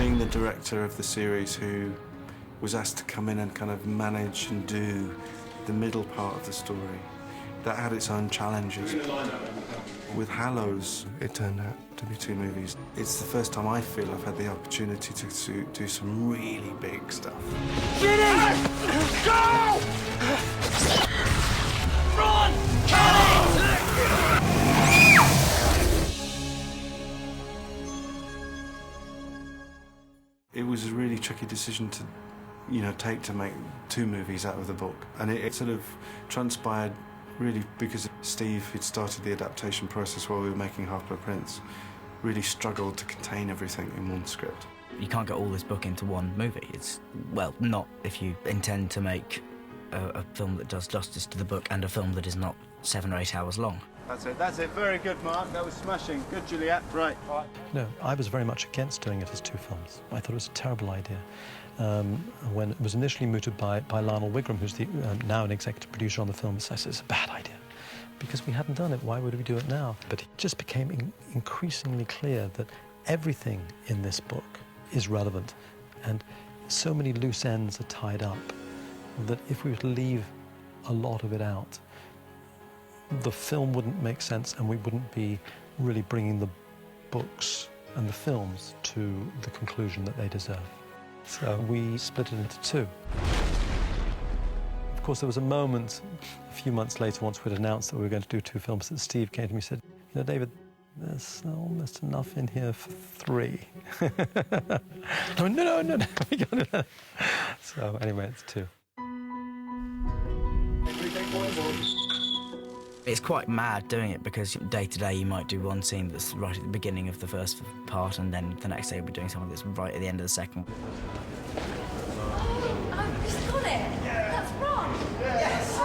Being the director of the series who was asked to come in and kind of manage and do the middle part of the story, that had its own challenges. With Hallows, it turned out to be 2 movies. It's the first time I feel I've had the opportunity to do some really big stuff. Ginny! Go! Run! It was a really tricky decision to, take to make 2 movies out of the book. And it sort of transpired really because Steve, who'd started the adaptation process while we were making Half-Blood Prince, really struggled to contain everything in one script. You can't get all this book into one movie. It's, well, not if you intend to make a film that does justice to the book and a film that is not 7 or 8 hours long. That's it. Very good, Mark. That was smashing. Good, Juliet. Right. No, I was very much against doing it as 2 films. I thought it was a terrible idea. When it was initially mooted by Lionel Wigram, who's now an executive producer on the film, I said, it's a bad idea. Because we hadn't done it, why would we do it now? But it just became increasingly clear that everything in this book is relevant, and so many loose ends are tied up that if we were to leave a lot of it out, the film wouldn't make sense and we wouldn't be really bringing the books and the films to the conclusion that they deserve. So we split it into 2. Of course, there was a moment a few months later, once we'd announced that we were going to do 2 films, that Steve came to me and said, David, there's almost enough in here for 3. I went, no, we can't do that. So anyway, it's 2. It's quite mad doing it because day to day you might do one scene that's right at the beginning of the first part, and then the next day you'll be doing something that's right at the end of the second. I've just got it. Yeah. That's Ron. Yes.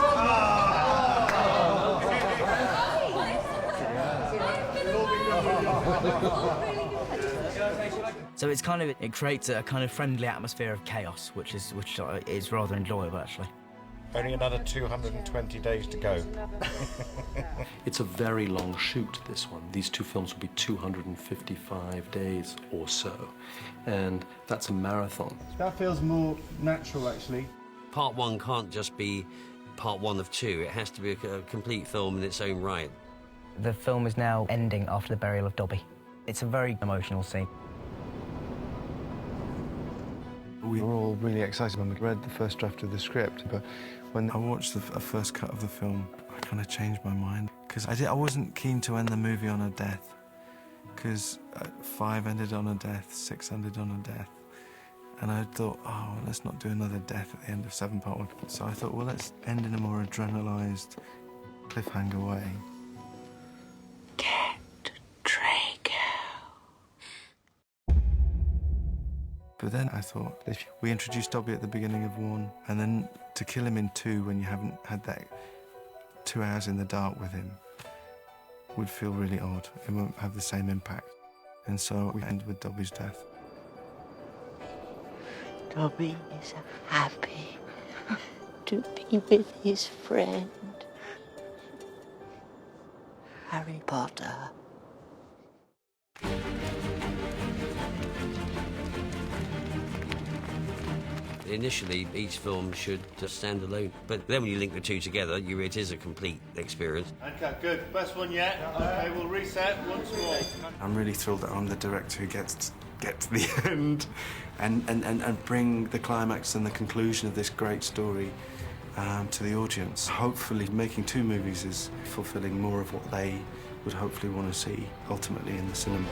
So it's kind of, it creates a kind of friendly atmosphere of chaos, which is rather enjoyable actually. Only another 220 days to go. It's a very long shoot, this one. These 2 films will be 255 days or so, and that's a marathon. That feels more natural, actually. Part 1 can't just be part 1 of 2. It has to be a complete film in its own right. The film is now ending after the burial of Dobby. It's a very emotional scene. We were all really excited when we read the first draft of the script, but when I watched the first cut of the film, I kind of changed my mind. Because I wasn't keen to end the movie on a death, because 5 ended on a death, 6 ended on a death. And I thought, oh, let's not do another death at the end of 7 Part 1. So I thought, well, let's end in a more adrenalised, cliffhanger way. But then I thought, if we introduced Dobby at the beginning of 1, and then to kill him in 2 when you haven't had that 2 hours in the dark with him, would feel really odd. It won't have the same impact. And so we end with Dobby's death. Dobby is happy to be with his friend, Harry Potter. Initially, each film should stand alone, but then when you link the 2 together, it is a complete experience. Okay, good. Best one yet. Okay, we'll reset once more. I'm really thrilled that I'm the director who gets to get to the end and bring the climax and the conclusion of this great story to the audience. Hopefully making 2 movies is fulfilling more of what they would hopefully want to see ultimately in the cinema.